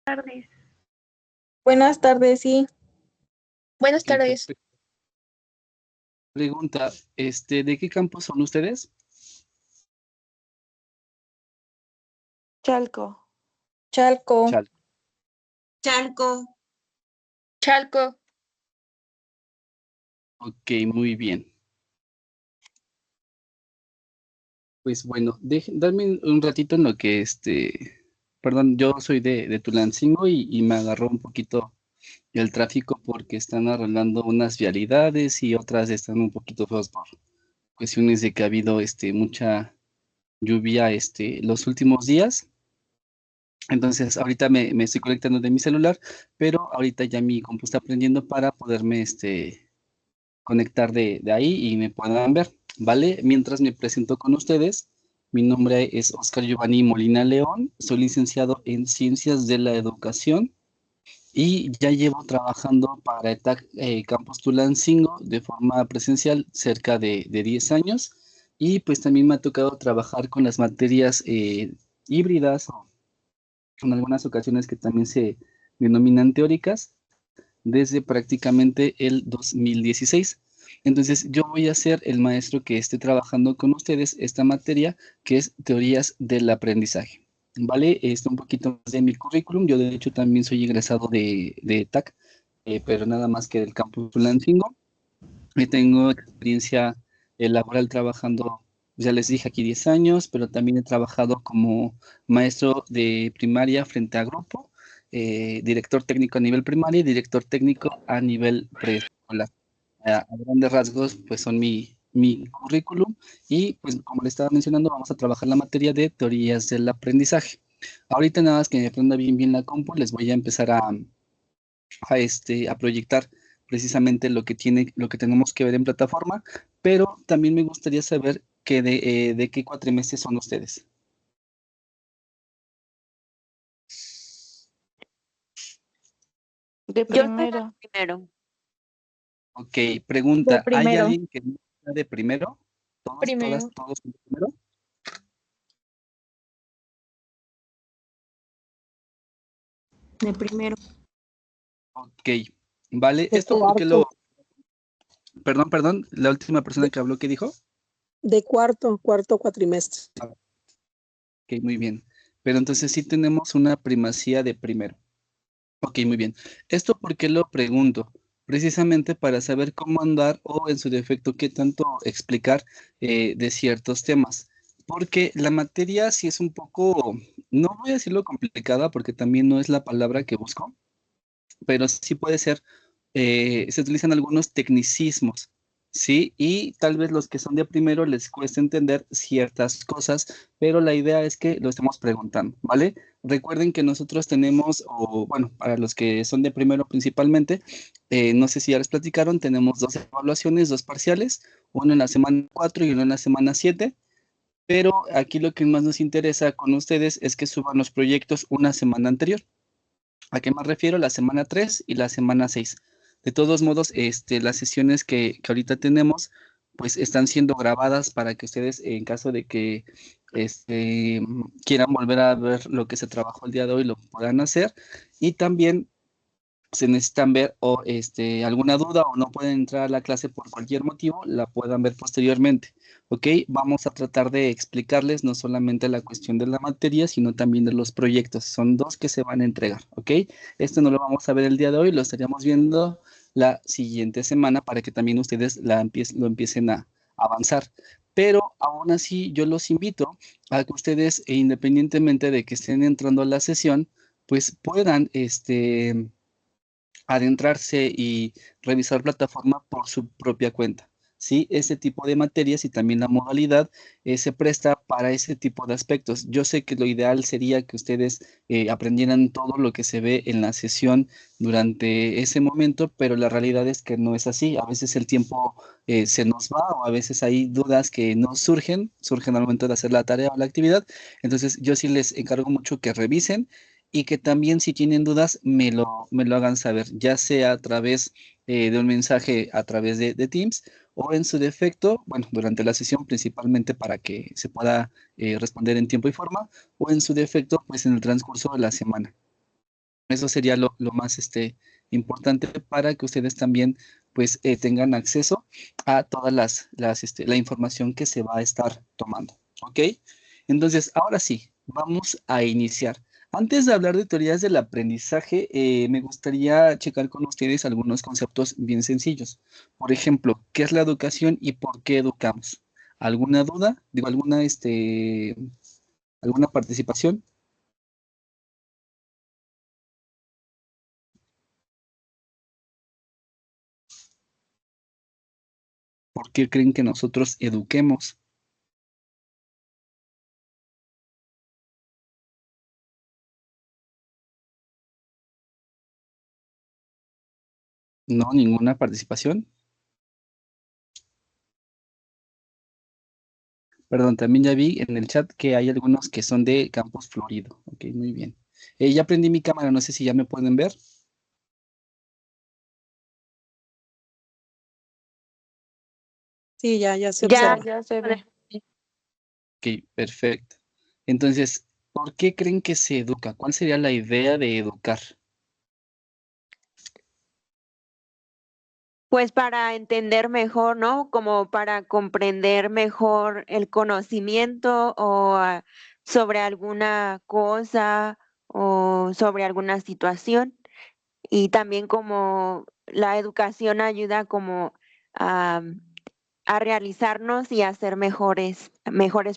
Tardes. Buenas tardes, sí. Buenas Ok, tardes. perfecto. Pregunta, ¿de qué campo son ustedes? Chalco. Chalco. Chal. Chalco. Chalco. Ok, muy bien. Pues bueno, dame un ratito en lo que perdón, yo soy de Tulancingo y me agarró un poquito el tráfico porque están arreglando unas vialidades y otras están un poquito feos por cuestiones de que ha habido mucha lluvia los últimos días. Entonces, ahorita me estoy conectando de mi celular, pero ahorita ya mi compu está prendiendo para poderme conectar de ahí y me puedan ver, ¿vale? Mientras me presento con ustedes, mi nombre es Oscar Giovanni Molina León, soy licenciado en Ciencias de la Educación y ya llevo trabajando para ETAC Campus Tulancingo de forma presencial cerca de 10 años y pues también me ha tocado trabajar con las materias híbridas o en algunas ocasiones que también se denominan teóricas desde prácticamente el 2016. Entonces, yo voy a ser el maestro que esté trabajando con ustedes esta materia, que es teorías del aprendizaje. ¿Vale? Un poquito más de mi currículum. Yo, de hecho, también soy egresado de TAC, pero nada más que del campus Tulancingo. Tengo experiencia laboral trabajando, ya les dije aquí 10 años, pero también he trabajado como maestro de primaria frente a grupo, director técnico a nivel primaria y director técnico a nivel preescolar. A grandes rasgos, pues son mi currículum y pues como le estaba mencionando, vamos a trabajar la materia de teorías del aprendizaje. Ahorita nada más que me prenda bien la compu, les voy a empezar a proyectar precisamente lo que tenemos que ver en plataforma, pero también me gustaría saber de qué cuatrimestres son ustedes. De Yo soy primero. del primero. Ok, De pregunta, ¿hay primero. alguien que no sea de primero? ¿Todos, todas, Primero. todos son de primero? De primero. Ok, vale, De esto porque lo... cuarto. Perdón, la última persona De, que habló, ¿qué dijo? de cuarto cuatrimestre. Ok, muy bien. Pero entonces sí tenemos una primacía de primero. Ok, muy bien. ¿Esto por qué lo pregunto? Precisamente para saber cómo andar o en su defecto qué tanto explicar de ciertos temas. Porque la materia sí es un poco, no voy a decirlo complicada porque también no es la palabra que busco, pero sí puede ser, se utilizan algunos tecnicismos, ¿sí? Y tal vez los que son de primero les cuesta entender ciertas cosas, pero la idea es que lo estemos preguntando, ¿vale? Recuerden que nosotros tenemos, o bueno, para los que son de primero principalmente, no sé si ya les platicaron, tenemos dos evaluaciones, dos parciales, uno en la semana 4 y uno en la semana 7. Pero aquí lo que más nos interesa con ustedes es que suban los proyectos una semana anterior. ¿A qué me refiero? La semana 3 y la semana 6. De todos modos, las sesiones que ahorita tenemos, pues están siendo grabadas para que ustedes, en caso de que quieran volver a ver lo que se trabajó el día de hoy, lo puedan hacer. Y también se necesitan ver o alguna duda o no pueden entrar a la clase por cualquier motivo, la puedan ver posteriormente. ¿Ok? Vamos a tratar de explicarles no solamente la cuestión de la materia, sino también de los proyectos. Son dos que se van a entregar. ¿Ok? Esto no lo vamos a ver el día de hoy, lo estaríamos viendo la siguiente semana para que también ustedes lo empiecen a avanzar. Pero aún así, yo los invito a que ustedes, independientemente de que estén entrando a la sesión, pues puedan, adentrarse y revisar plataforma por su propia cuenta. ¿Sí? Ese tipo de materias y también la modalidad se presta para ese tipo de aspectos. Yo sé que lo ideal sería que ustedes aprendieran todo lo que se ve en la sesión durante ese momento, pero la realidad es que no es así. A veces el tiempo se nos va o a veces hay dudas que no surgen al momento de hacer la tarea o la actividad. Entonces yo sí les encargo mucho que revisen y que también si tienen dudas me lo hagan saber, ya sea a través de un mensaje a través de Teams o en su defecto, bueno, durante la sesión principalmente para que se pueda responder en tiempo y forma o en su defecto, pues en el transcurso de la semana. Eso sería lo más importante para que ustedes también pues tengan acceso a todas la información que se va a estar tomando, ¿ok? Entonces, ahora sí, vamos a iniciar. Antes de hablar de teorías del aprendizaje, me gustaría checar con ustedes algunos conceptos bien sencillos. Por ejemplo, ¿qué es la educación y por qué educamos? ¿Alguna duda? Digo, alguna participación? ¿Por qué creen que nosotros eduquemos? No, ninguna participación. Perdón, también ya vi en el chat que hay algunos que son de Campus Florido. Ok, muy bien. Ya prendí mi cámara, no sé si ya me pueden ver. Sí, ya se Ya, observa. ya se ve. Ok, perfecto. Entonces, ¿por qué creen que se educa? ¿Cuál sería la idea de educar? Pues para entender mejor, ¿no? Como para comprender mejor el conocimiento o sobre alguna cosa o sobre alguna situación. Y también como la educación ayuda como a, a realizarnos y a ser mejores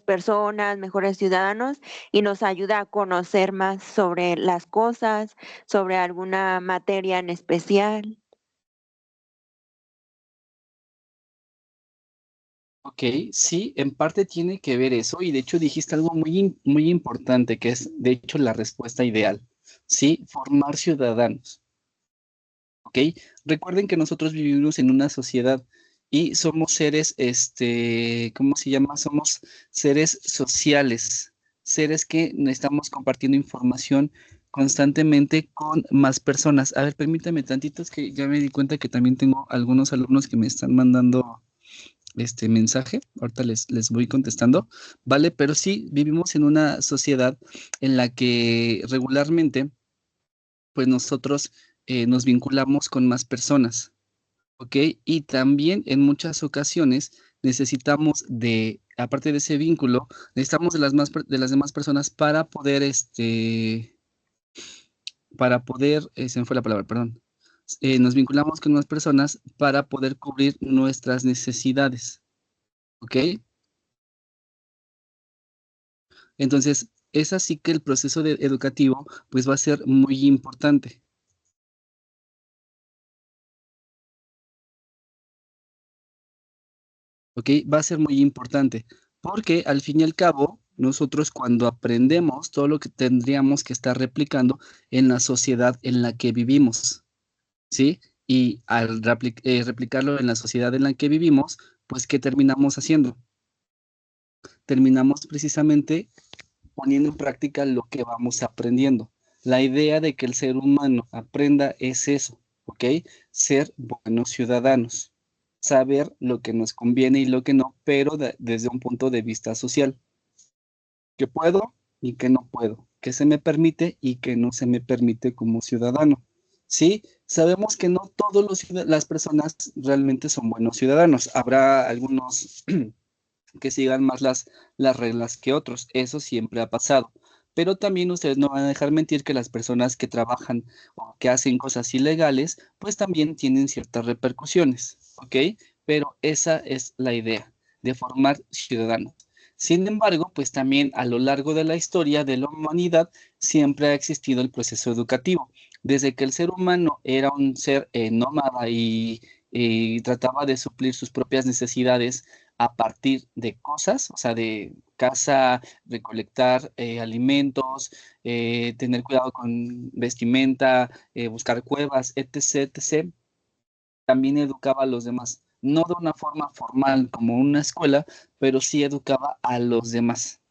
personas, mejores ciudadanos, y nos ayuda a conocer más sobre las cosas, sobre alguna materia en especial. Ok, sí, en parte tiene que ver eso y de hecho dijiste algo muy importante que es de hecho la respuesta ideal. Sí, formar ciudadanos. ¿Ok? Recuerden que nosotros vivimos en una sociedad y somos seres, ¿cómo se llama? Somos seres sociales, seres que estamos compartiendo información constantemente con más personas. A ver, permítame tantito, es que ya me di cuenta que también tengo algunos alumnos que me están mandando este mensaje. Ahorita les voy contestando, ¿vale? Pero sí, vivimos en una sociedad en la que regularmente pues nosotros nos vinculamos con más personas, ¿ok? Y también en muchas ocasiones necesitamos aparte de ese vínculo, necesitamos de las demás personas se me fue la palabra, perdón. Nos vinculamos con más personas para poder cubrir nuestras necesidades, ¿ok? Entonces, es así que el proceso educativo, pues va a ser muy importante. ¿Ok? Va a ser muy importante, porque al fin y al cabo, nosotros cuando aprendemos todo lo que tendríamos que estar replicando en la sociedad en la que vivimos, ¿sí? Y al replicarlo en la sociedad en la que vivimos, pues, ¿qué terminamos haciendo? Terminamos precisamente poniendo en práctica lo que vamos aprendiendo. La idea de que el ser humano aprenda es eso, ¿ok? Ser buenos ciudadanos, saber lo que nos conviene y lo que no, pero desde un punto de vista social. ¿Qué puedo y qué no puedo? ¿Qué se me permite y qué no se me permite como ciudadano? Sí, sabemos que no todas las personas realmente son buenos ciudadanos. Habrá algunos que sigan más las reglas que otros. Eso siempre ha pasado. Pero también ustedes no van a dejar mentir que las personas que trabajan o que hacen cosas ilegales, pues también tienen ciertas repercusiones, ¿ok? Pero esa es la idea, de formar ciudadanos. Sin embargo, pues también a lo largo de la historia de la humanidad siempre ha existido el proceso educativo. Desde que el ser humano era un ser nómada y trataba de suplir sus propias necesidades a partir de cosas, o sea, de caza, recolectar alimentos, tener cuidado con vestimenta, buscar cuevas, etc., etc., también educaba a los demás. No de una forma formal como una escuela, pero sí educaba a los demás.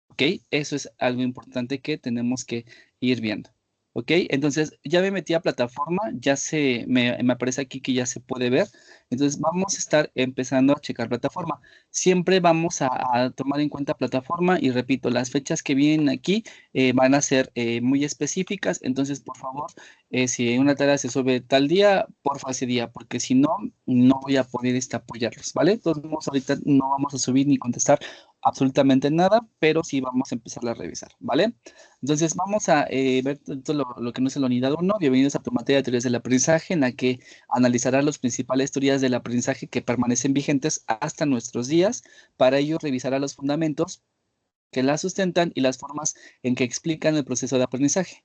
¿Ok? Eso es algo importante que tenemos que ir viendo. ¿Ok? Entonces ya me metí a plataforma, me aparece aquí que ya se puede ver. Entonces vamos a estar empezando a checar plataforma. Siempre vamos a tomar en cuenta plataforma y repito, las fechas que vienen aquí van a ser muy específicas. Entonces, por favor, si una tarea se sube tal día, porfa ese día, porque si no, no voy a poder apoyarlos, ¿vale? Todos modos, ahorita no vamos a subir ni contestar absolutamente nada, pero sí vamos a empezar a revisar, ¿vale? Entonces vamos a ver todo lo que no es la unidad 1. Bienvenidos a tu materia de teorías del aprendizaje, en la que analizará las principales teorías del aprendizaje que permanecen vigentes hasta nuestros días. Para ello revisará los fundamentos que la sustentan y las formas en que explican el proceso de aprendizaje.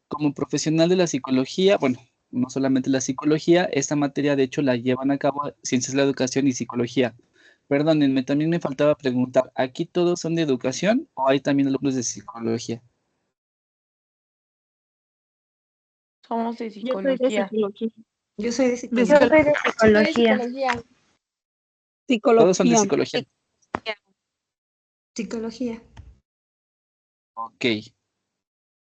Como profesional de la psicología, bueno, no solamente la psicología, esta materia de hecho la llevan a cabo Ciencias de la Educación y Psicología. Perdónenme, también me faltaba preguntar, ¿aquí todos son de educación o hay también alumnos de psicología? Somos de Yo soy de psicología. psicología. Yo soy de De psicología. Yo soy de psicología. psicología. Todos son de Psicología. psicología. Psicología. Ok,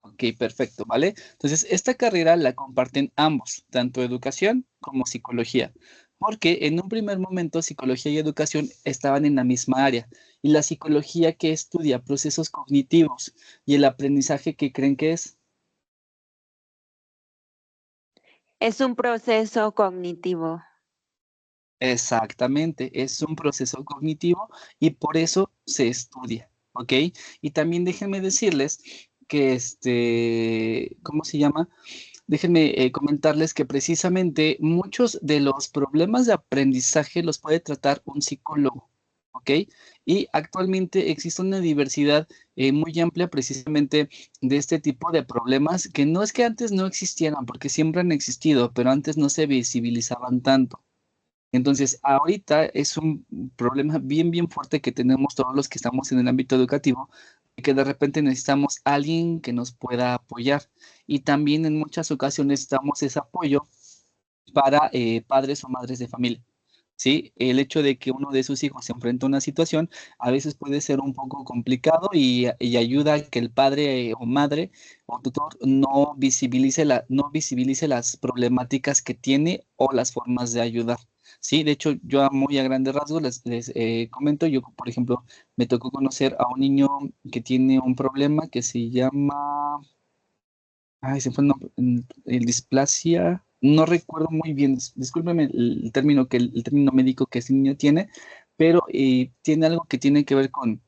ok, perfecto, ¿vale? Entonces, esta carrera la comparten ambos, tanto educación como psicología, porque en un primer momento psicología y educación estaban en la misma área, y la psicología que estudia procesos cognitivos y el aprendizaje que creen que es. Es un proceso cognitivo. Exactamente, es un proceso cognitivo y por eso se estudia, ¿ok? Y también déjenme decirles que ¿cómo se llama? Déjenme comentarles que precisamente muchos de los problemas de aprendizaje los puede tratar un psicólogo, ¿ok? Y actualmente existe una diversidad muy amplia precisamente de este tipo de problemas que no es que antes no existieran, porque siempre han existido, pero antes no se visibilizaban tanto. Entonces, ahorita es un problema bien, bien fuerte que tenemos todos los que estamos en el ámbito educativo, que de repente necesitamos a alguien que nos pueda apoyar. Y también en muchas ocasiones necesitamos ese apoyo para padres o madres de familia. ¿Sí? El hecho de que uno de sus hijos se enfrenta a una situación a veces puede ser un poco complicado y ayuda a que el padre o madre o tutor no visibilice las problemáticas que tiene o las formas de ayudar. Sí, de hecho, yo muy a grandes rasgos les comento, yo, por ejemplo, me tocó conocer a un niño que tiene un problema que se llama, ay, se fue el nombre, el displasia, no recuerdo muy bien, discúlpeme el término el término médico que ese niño tiene, pero tiene algo que tiene que ver con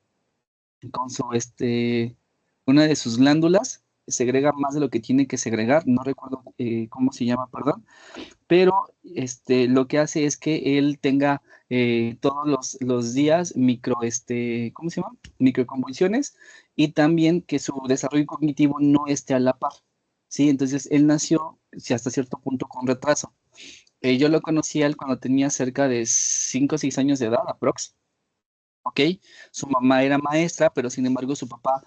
una de sus glándulas, segrega más de lo que tiene que segregar, no recuerdo cómo se llama, perdón, pero lo que hace es que él tenga todos los días ¿cómo se llama? Microconvulsiones y también que su desarrollo cognitivo no esté a la par, ¿sí? Entonces, él nació, sí, hasta cierto punto con retraso. Yo lo conocí a él cuando tenía cerca de 5 o 6 años de edad, aprox. ¿Ok? Su mamá era maestra, pero sin embargo su papá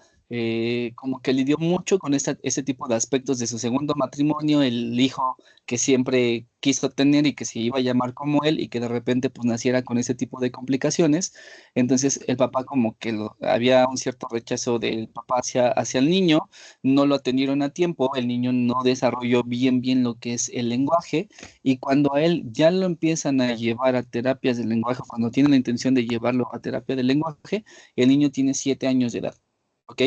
como que lidió mucho con ese tipo de aspectos de su segundo matrimonio, el hijo que siempre quiso tener y que se iba a llamar como él y que de repente pues naciera con ese tipo de complicaciones. Entonces el papá como que había un cierto rechazo del papá hacia el niño, no lo atendieron a tiempo, el niño no desarrolló bien lo que es el lenguaje y cuando a él ya lo empiezan a llevar a terapias del lenguaje, cuando tienen la intención de llevarlo a terapia del lenguaje, el niño tiene 7 años de edad, ¿ok?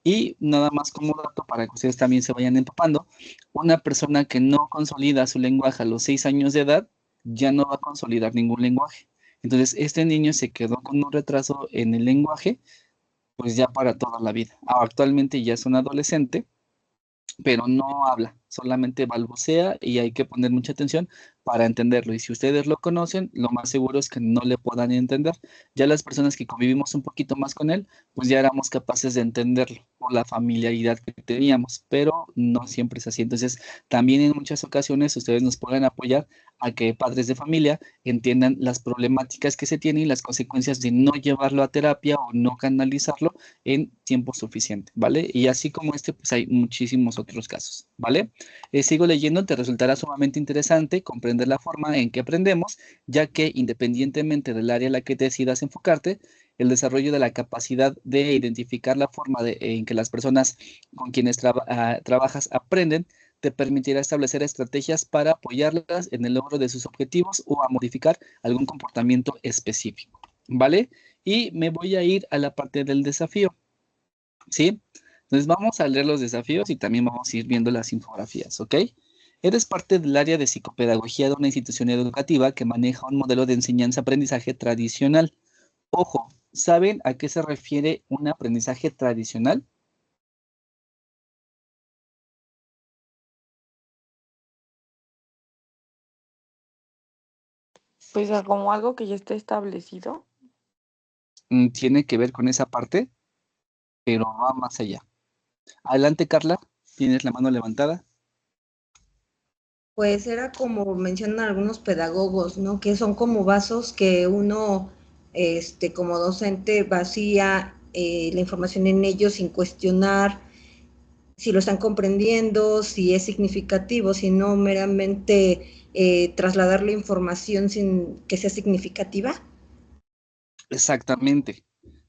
Y nada más como dato para que ustedes también se vayan empapando, una persona que no consolida su lenguaje a los 6 años de edad, ya no va a consolidar ningún lenguaje. Entonces, este niño se quedó con un retraso en el lenguaje, pues ya para toda la vida. Actualmente ya es un adolescente, pero no habla, solamente balbucea y hay que poner mucha atención para entenderlo. Y si ustedes lo conocen, lo más seguro es que no le puedan entender. Ya las personas que convivimos un poquito más con él, pues ya éramos capaces de entenderlo por la familiaridad que teníamos, pero no siempre es así. Entonces, también en muchas ocasiones ustedes nos pueden apoyar a que padres de familia entiendan las problemáticas que se tienen y las consecuencias de no llevarlo a terapia o no canalizarlo en tiempo suficiente, ¿vale? Y así como pues hay muchísimos otros casos, ¿vale? Sigo leyendo, te resultará sumamente interesante comprender la forma en que aprendemos, ya que independientemente del área en la que decidas enfocarte, el desarrollo de la capacidad de identificar la forma en que las personas con quienes trabajas aprenden, te permitirá establecer estrategias para apoyarlas en el logro de sus objetivos o a modificar algún comportamiento específico, ¿vale? Y me voy a ir a la parte del desafío, ¿sí? Entonces vamos a leer los desafíos y también vamos a ir viendo las infografías, ¿ok? Eres parte del área de psicopedagogía de una institución educativa que maneja un modelo de enseñanza-aprendizaje tradicional. Ojo, ¿saben a qué se refiere un aprendizaje tradicional? Pues como algo que ya está establecido. Tiene que ver con esa parte, pero va más allá. Adelante, Carla, tienes la mano levantada. Pues era como mencionan algunos pedagogos, ¿no? Que son como vasos que uno, como docente, vacía la información en ellos sin cuestionar si lo están comprendiendo, si es significativo, sino meramente trasladar la información sin que sea significativa. Exactamente.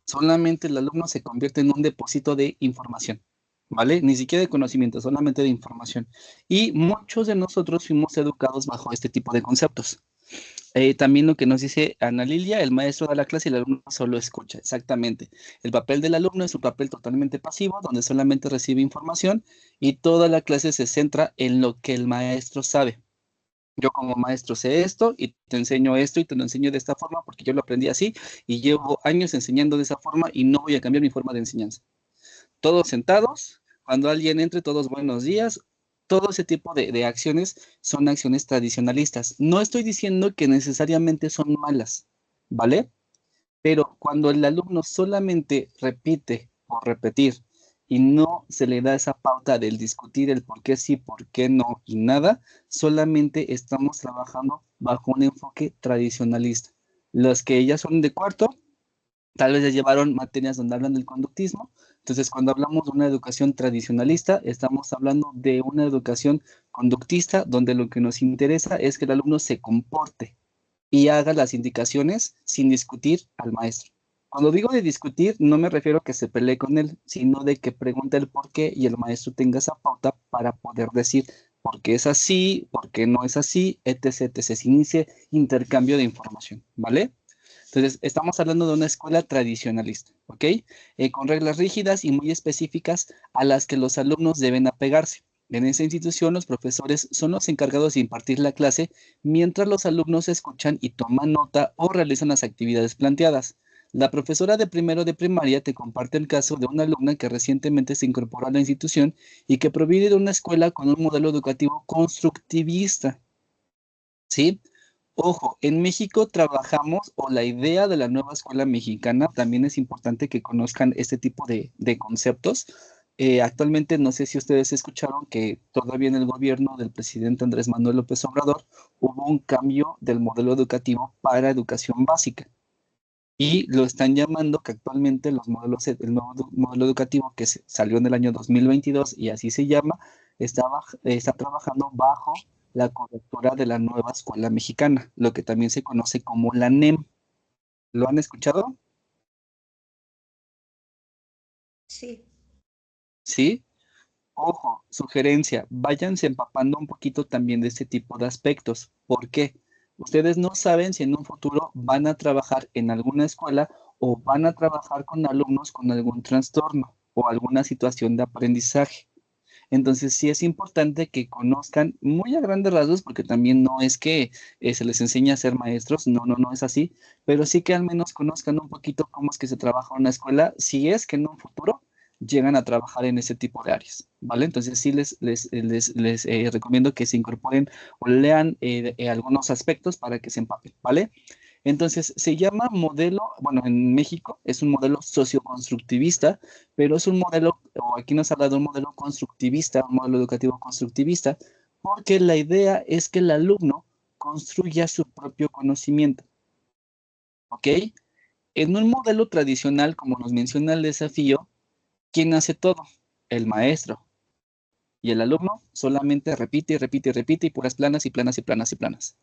Solamente el alumno se convierte en un depósito de información, ¿vale? Ni siquiera de conocimiento, solamente de información. Y muchos de nosotros fuimos educados bajo este tipo de conceptos. También lo que nos dice Ana Lilia, el maestro da la clase y el alumno solo escucha. Exactamente. El papel del alumno es un papel totalmente pasivo, donde solamente recibe información y toda la clase se centra en lo que el maestro sabe. Yo como maestro sé esto y te enseño esto y te lo enseño de esta forma porque yo lo aprendí así y llevo años enseñando de esa forma y no voy a cambiar mi forma de enseñanza. Todos sentados, cuando alguien entre, todos buenos días. Todo ese tipo de acciones son acciones tradicionalistas. No estoy diciendo que necesariamente son malas, ¿vale? Pero cuando el alumno solamente repite por repetir y no se le da esa pauta del discutir el por qué sí, por qué no y nada, solamente estamos trabajando bajo un enfoque tradicionalista. Los que ya son de cuarto, tal vez ya llevaron materias donde hablan del conductismo. Entonces, cuando hablamos de una educación tradicionalista, estamos hablando de una educación conductista donde lo que nos interesa es que el alumno se comporte y haga las indicaciones sin discutir al maestro. Cuando digo de discutir, no me refiero a que se pelee con él, sino de que pregunte el por qué y el maestro tenga esa pauta para poder decir por qué es así, por qué no es así, etc, etc. Se inicie intercambio de información, ¿vale? Entonces, estamos hablando de una escuela tradicionalista, ¿ok? Con reglas rígidas y muy específicas a las que los alumnos deben apegarse. En esa institución, los profesores son los encargados de impartir la clase mientras los alumnos escuchan y toman nota o realizan las actividades planteadas. La profesora de primero de primaria te comparte el caso de una alumna que recientemente se incorporó a la institución y que proviene de una escuela con un modelo educativo constructivista, ¿sí? Ojo, en México trabajamos, o la idea de la nueva escuela mexicana, también es importante que conozcan este tipo de conceptos. Actualmente, no sé si ustedes escucharon que todavía en el gobierno del presidente Andrés Manuel López Obrador hubo un cambio del modelo educativo para educación básica. Y lo están llamando que actualmente los modelos, el nuevo modelo educativo que salió en el año 2022 y así se llama, está trabajando bajo la cobertura de la nueva escuela mexicana, lo que también se conoce como la NEM. ¿Lo han escuchado? Sí. ¿Sí? Ojo, sugerencia, váyanse empapando un poquito también de este tipo de aspectos. ¿Por qué? Ustedes no saben si en un futuro van a trabajar en alguna escuela o van a trabajar con alumnos con algún trastorno o alguna situación de aprendizaje. Entonces, sí es importante que conozcan muy a grandes rasgos, porque también no es que se les enseñe a ser maestros, no, no, no es así, pero sí que al menos conozcan un poquito cómo es que se trabaja en una escuela, si es que en un futuro llegan a trabajar en ese tipo de áreas, ¿vale? Entonces, sí les recomiendo que se incorporen o lean algunos aspectos para que se empapen, ¿vale? Entonces, se llama modelo, bueno, en México es un modelo socioconstructivista, pero es un modelo, o aquí nos habla de un modelo constructivista, un modelo educativo constructivista, porque la idea es que el alumno construya su propio conocimiento, ¿ok? En un modelo tradicional, como nos menciona el desafío, ¿quién hace todo? El maestro. Y el alumno solamente repite y repite y repite y puras planas y planas y planas y planas.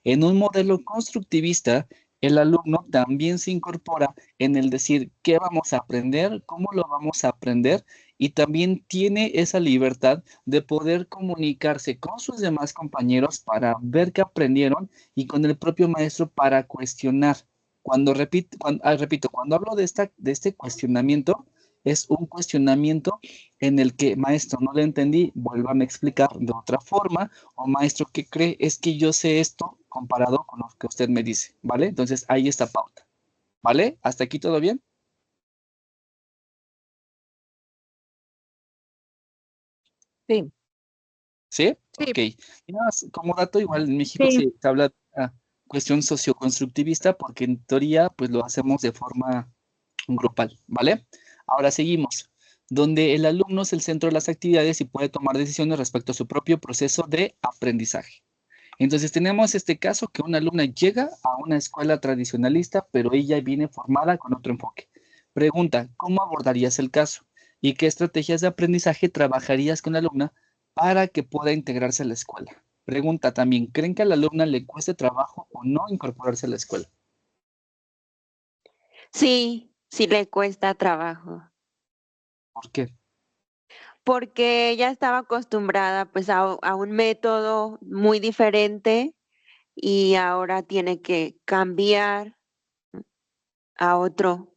En un modelo constructivista, el alumno también se incorpora en el decir qué vamos a aprender, cómo lo vamos a aprender, y también tiene esa libertad de poder comunicarse con sus demás compañeros para ver qué aprendieron y con el propio maestro para cuestionar. Repito, cuando hablo de este cuestionamiento, es un cuestionamiento en el que, maestro, no le entendí, vuélvame a explicar de otra forma, o maestro, ¿qué cree? Es que yo sé esto comparado con lo que usted me dice, ¿vale? Entonces, ahí está pauta, ¿vale? ¿Hasta aquí todo bien? Sí, ¿Sí? sí, Ok. Y nada más, como dato, igual en México Sí. se habla de una cuestión socioconstructivista porque en teoría, pues lo hacemos de forma grupal, ¿vale? Ahora seguimos, donde el alumno es el centro de las actividades y puede tomar decisiones respecto a su propio proceso de aprendizaje. Entonces tenemos este caso que una alumna llega a una escuela tradicionalista, pero ella viene formada con otro enfoque. Pregunta, ¿cómo abordarías el caso? ¿Y qué estrategias de aprendizaje trabajarías con la alumna para que pueda integrarse a la escuela? Pregunta también, ¿creen que a la alumna le cueste trabajo o no incorporarse a la escuela? Sí, sí le cuesta trabajo, ¿Por qué? porque ella estaba acostumbrada pues a un método muy diferente y ahora tiene que cambiar a otro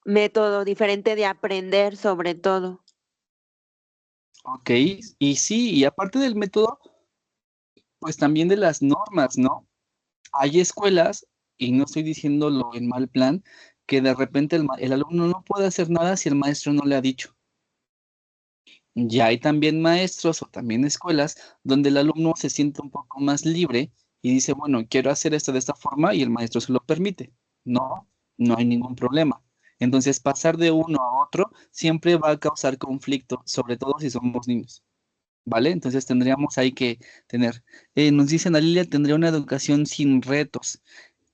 método diferente de aprender sobre todo. Ok, y sí, y aparte del método, pues también de las normas, ¿no? Hay escuelas, y no estoy diciéndolo en mal plan, que de repente el alumno no puede hacer nada si el maestro no le ha dicho. Ya hay también maestros o también escuelas donde el alumno se siente un poco más libre y dice, bueno, quiero hacer esto de esta forma y el maestro se lo permite. No, no hay ningún problema. Entonces, pasar de uno a otro siempre va a causar conflicto, sobre todo si somos niños. ¿Vale? Entonces tendríamos ahí que tener. Nos dicen, a Lilia tendría una educación sin retos.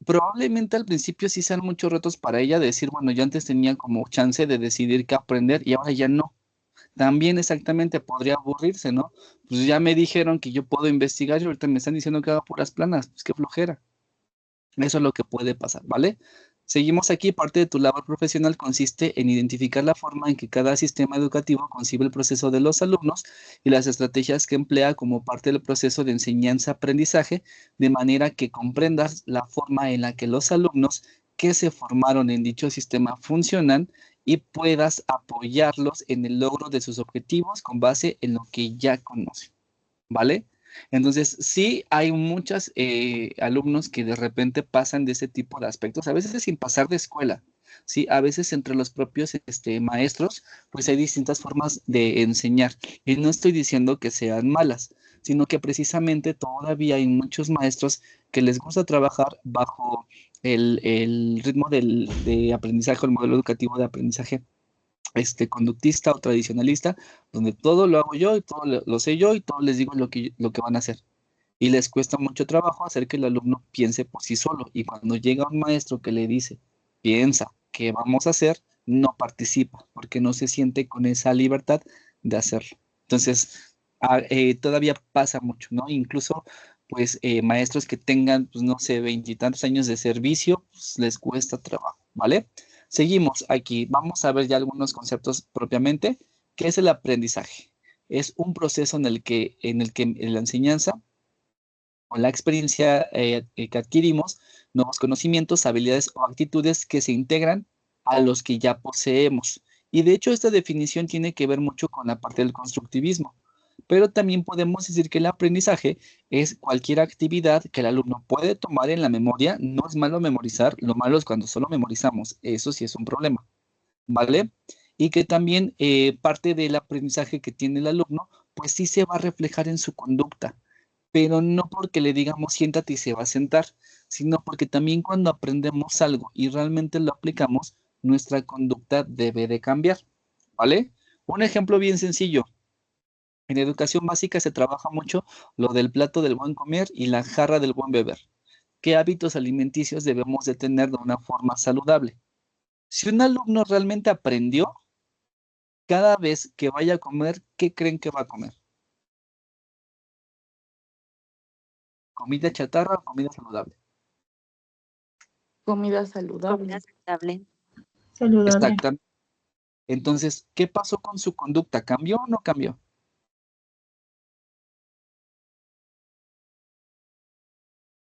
Probablemente al principio sí sean muchos retos para ella, de decir, bueno, yo antes tenía como chance de decidir qué aprender y ahora ya no. También exactamente podría aburrirse, ¿no? Pues ya me dijeron que yo puedo investigar y ahorita me están diciendo que haga puras planas, pues qué flojera. Eso es lo que puede pasar, ¿vale? Seguimos aquí. Parte de tu labor profesional consiste en identificar la forma en que cada sistema educativo concibe el proceso de los alumnos y las estrategias que emplea como parte del proceso de enseñanza-aprendizaje, de manera que comprendas la forma en la que los alumnos que se formaron en dicho sistema funcionan y puedas apoyarlos en el logro de sus objetivos con base en lo que ya conocen, ¿vale? Entonces, sí hay muchos alumnos que de repente pasan de ese tipo de aspectos, a veces sin pasar de escuela, ¿sí? A veces entre los propios maestros, pues hay distintas formas de enseñar. Y no estoy diciendo que sean malas, sino que precisamente todavía hay muchos maestros que les gusta trabajar bajo el ritmo de aprendizaje, el modelo educativo de aprendizaje conductista o tradicionalista, donde todo lo hago yo y todo lo sé yo y todo les digo lo que van a hacer. Y les cuesta mucho trabajo hacer que el alumno piense por sí solo. Y cuando llega un maestro que le dice, piensa, ¿qué vamos a hacer? No participa, porque no se siente con esa libertad de hacerlo. Entonces, todavía pasa mucho, ¿no? Incluso, pues, maestros que tengan, pues, no sé, veintitantos años de servicio, pues, les cuesta trabajo, ¿vale? Seguimos aquí. Vamos a ver ya algunos conceptos propiamente. ¿Qué es el aprendizaje? Es un proceso en el que la enseñanza o la experiencia que adquirimos, nuevos conocimientos, habilidades o actitudes que se integran a los que ya poseemos. Y de hecho, esta definición tiene que ver mucho con la parte del constructivismo. Pero también podemos decir que el aprendizaje es cualquier actividad que el alumno puede tomar en la memoria. No es malo memorizar, lo malo es cuando solo memorizamos. Eso sí es un problema, ¿vale? Y que también parte del aprendizaje que tiene el alumno, pues sí se va a reflejar en su conducta, pero no porque le digamos siéntate y se va a sentar, sino porque también cuando aprendemos algo y realmente lo aplicamos, nuestra conducta debe de cambiar, ¿vale? Un ejemplo bien sencillo. En educación básica se trabaja mucho lo del plato del buen comer y la jarra del buen beber. ¿Qué hábitos alimenticios debemos de tener de una forma saludable? Si un alumno realmente aprendió, cada vez que vaya a comer, ¿qué creen que va a comer? ¿Comida chatarra o comida saludable? Comida saludable. Comida saludable. Saludable. Exactamente. Entonces, ¿qué pasó con su conducta? ¿Cambió o no cambió?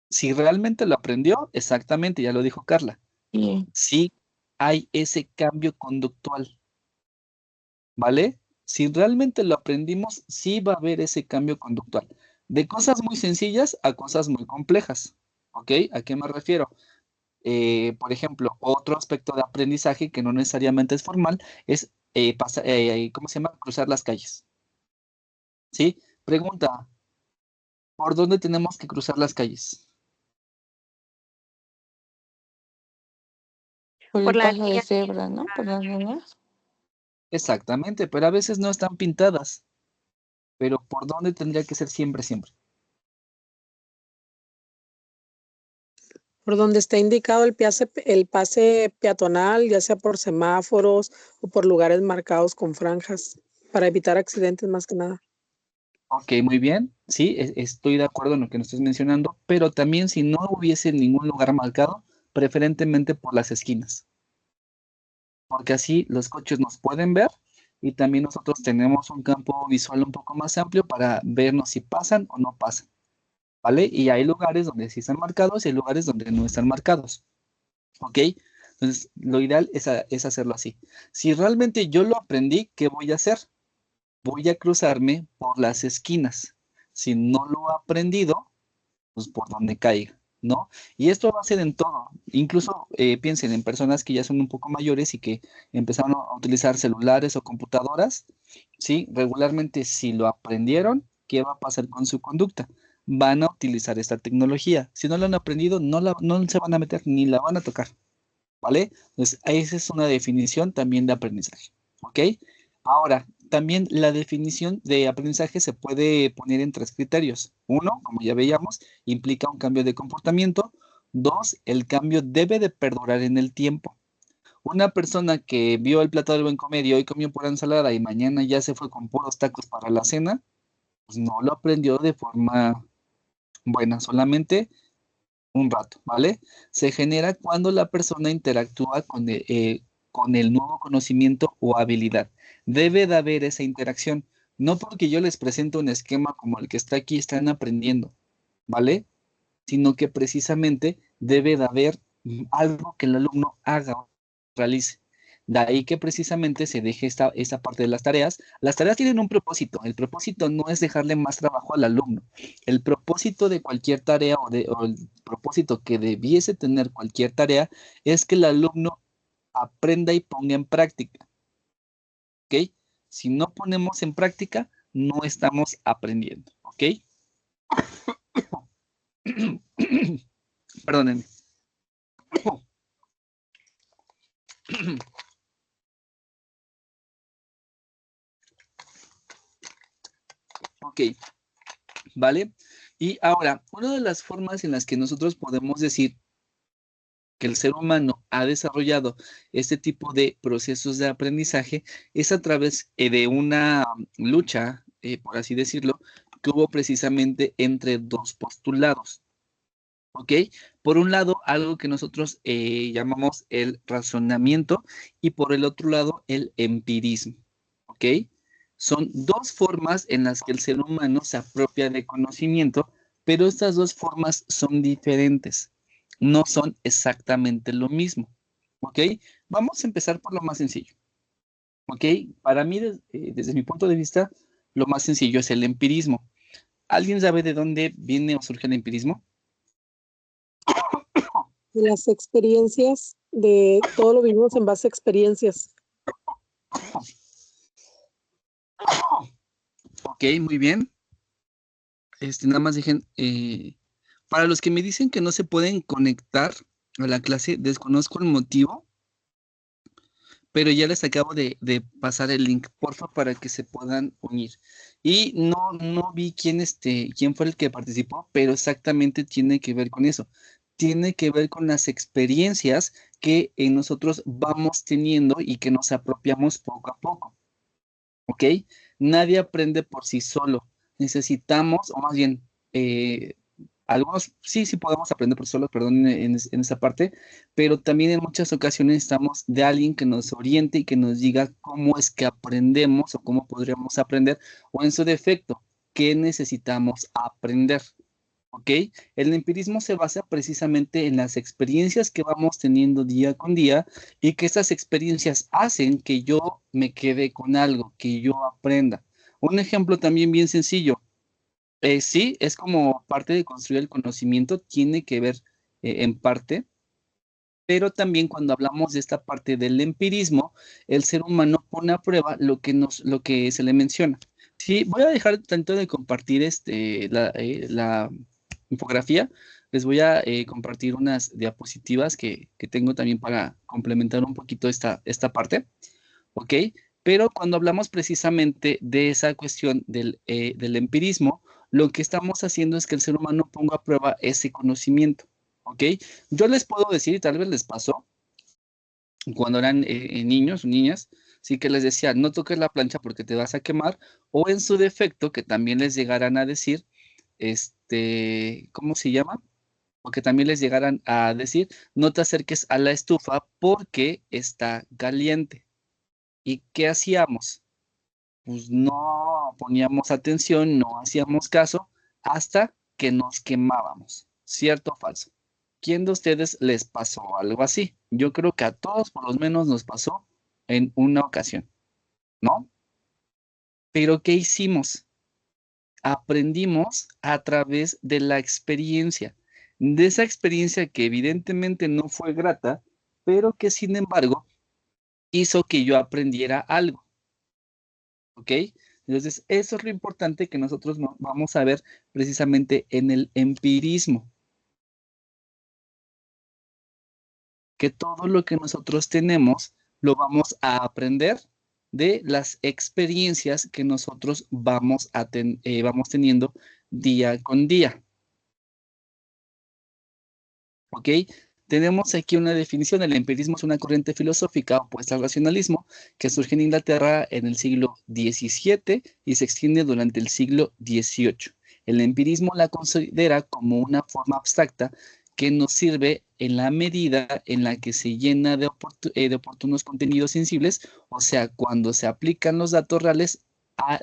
Si realmente lo aprendió, exactamente, ya lo dijo Carla. Sí. Sí hay ese cambio conductual, ¿vale? Si realmente lo aprendimos, sí va a haber ese cambio conductual. De cosas muy sencillas a cosas muy complejas, ¿ok? ¿A qué me refiero? Por ejemplo, otro aspecto de aprendizaje que no necesariamente es formal es, ¿cómo se llama? Cruzar las calles, ¿sí? Pregunta, ¿por dónde tenemos que cruzar las calles? Por Por el la paso de línea. cebra, ¿no? Por las líneas. Exactamente, pero a veces no están pintadas. Pero ¿por dónde tendría que ser siempre, siempre? Por donde está indicado el pase peatonal, ya sea por semáforos o por lugares marcados con franjas, para evitar accidentes más que nada. Ok, muy bien. Sí, estoy de acuerdo en lo que nos estás mencionando, pero también si no hubiese ningún lugar marcado, preferentemente por las esquinas. Porque así los coches nos pueden ver y también nosotros tenemos un campo visual un poco más amplio para vernos si pasan o no pasan, ¿vale? Y hay lugares donde sí están marcados y hay lugares donde no están marcados, ¿ok? Entonces, lo ideal es hacerlo así. Si realmente yo lo aprendí, ¿qué voy a hacer? Voy a cruzarme por las esquinas. Si no lo he aprendido, pues por donde caiga, ¿no? Y esto va a ser en todo. Incluso piensen en personas que ya son un poco mayores y que empezaron a utilizar celulares o computadoras, ¿sí? Regularmente, si lo aprendieron, ¿qué va a pasar con su conducta? Van a utilizar esta tecnología. Si no lo han aprendido, no se van a meter ni la van a tocar, ¿vale? Entonces, esa es una definición también de aprendizaje, ¿ok? Ahora, también la definición de aprendizaje se puede poner en tres criterios. Uno, como ya veíamos, implica un cambio de comportamiento. Dos, el cambio debe de perdurar en el tiempo. Una persona que vio el plato del buen comer y hoy comió pura ensalada y mañana ya se fue con puros tacos para la cena, pues no lo aprendió de forma buena, solamente un rato, ¿vale? Se genera cuando la persona interactúa con el nuevo conocimiento o habilidad. Debe de haber esa interacción. No porque yo les presento un esquema como el que está aquí, están aprendiendo, ¿vale? Sino que precisamente debe de haber algo que el alumno haga o realice. De ahí que precisamente se deje esta parte de las tareas. Las tareas tienen un propósito. El propósito no es dejarle más trabajo al alumno. El propósito de cualquier tarea o el propósito que debiese tener cualquier tarea es que el alumno aprenda y ponga en práctica. ¿Ok? Si no ponemos en práctica, no estamos aprendiendo. ¿Ok? Perdónenme. Ok, ¿vale? Y ahora, una de las formas en las que nosotros podemos decir que el ser humano ha desarrollado este tipo de procesos de aprendizaje es a través de una lucha, por así decirlo, que hubo precisamente entre dos postulados. ¿Ok? Por un lado, algo que nosotros llamamos el razonamiento y por el otro lado, el empirismo. ¿Ok? Son dos formas en las que el ser humano se apropia de conocimiento, pero estas dos formas son diferentes. No son exactamente lo mismo. ¿Ok? Vamos a empezar por lo más sencillo. ¿Ok? Para mí, desde mi punto de vista, lo más sencillo es el empirismo. ¿Alguien sabe de dónde viene o surge el empirismo? De las experiencias, de todo lo vivimos en base a experiencias. Ok, muy bien. Nada más dejen, para los que me dicen que no se pueden conectar a la clase, desconozco el motivo, pero ya les acabo de pasar el link, porfa, para que se puedan unir. Y no vi quién fue el que participó, pero exactamente tiene que ver con eso. Tiene que ver con las experiencias que nosotros vamos teniendo y que nos apropiamos poco a poco. ¿Ok? Nadie aprende por sí solo. Necesitamos, o más bien, Algunos sí podemos aprender por solos, perdón, en esa parte, pero también en muchas ocasiones necesitamos de alguien que nos oriente y que nos diga cómo es que aprendemos o cómo podríamos aprender, o en su defecto, qué necesitamos aprender. ¿Ok? El empirismo se basa precisamente en las experiencias que vamos teniendo día con día y que estas experiencias hacen que yo me quede con algo, que yo aprenda. Un ejemplo también bien sencillo. Sí, es como parte de construir el conocimiento, tiene que ver en parte, pero también cuando hablamos de esta parte del empirismo, el ser humano pone a prueba lo que se le menciona. Sí, voy a dejar tanto de compartir la infografía. Les voy a compartir unas diapositivas que tengo también para complementar un poquito esta parte, ¿ok? Pero cuando hablamos precisamente de esa cuestión del empirismo, lo que estamos haciendo es que el ser humano ponga a prueba ese conocimiento, ¿ok? Yo les puedo decir, y tal vez les pasó, cuando eran niños o niñas, sí que les decía, no toques la plancha porque te vas a quemar, o en su defecto, que también les llegaran a decir, ¿cómo se llama? O que también les llegaran a decir, no te acerques a la estufa porque está caliente. ¿Y qué hacíamos? Pues no poníamos atención, no hacíamos caso hasta que nos quemábamos. ¿Cierto o falso? ¿Quién de ustedes les pasó algo así? Yo creo que a todos por lo menos nos pasó en una ocasión, ¿no? Pero ¿qué hicimos? Aprendimos a través de la experiencia, de esa experiencia que evidentemente no fue grata, pero que sin embargo hizo que yo aprendiera algo, ¿ok? Entonces, eso es lo importante que nosotros vamos a ver precisamente en el empirismo, que todo lo que nosotros tenemos lo vamos a aprender de las experiencias que nosotros vamos teniendo día con día. ¿Ok? Tenemos aquí una definición. El empirismo es una corriente filosófica opuesta al racionalismo que surge en Inglaterra en el siglo XVII y se extiende durante el siglo XVIII. El empirismo la considera como una forma abstracta que nos sirve en la medida en la que se llena de oportunos contenidos sensibles, o sea, cuando se aplican los datos reales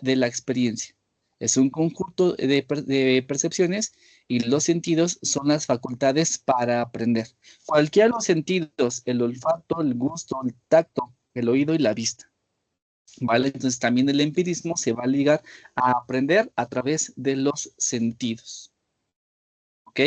de la experiencia. Es un conjunto de percepciones y los sentidos son las facultades para aprender. Cualquiera de los sentidos, el olfato, el gusto, el tacto, el oído y la vista. ¿Vale? Entonces también el empirismo se va a ligar a aprender a través de los sentidos. ¿Ok?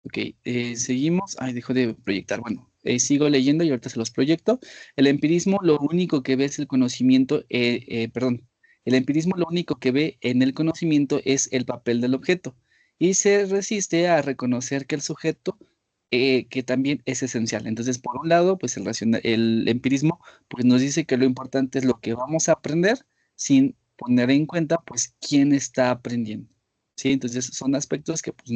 Ok, seguimos. Ay, dejo de proyectar. Bueno, sigo leyendo y ahorita se los proyecto. El empirismo lo único que ve es el conocimiento, el empirismo lo único que ve en el conocimiento es el papel del objeto y se resiste a reconocer que el sujeto, que también es esencial. Entonces, por un lado, pues el empirismo pues nos dice que lo importante es lo que vamos a aprender sin poner en cuenta pues quién está aprendiendo. ¿Sí? Entonces, son aspectos que pues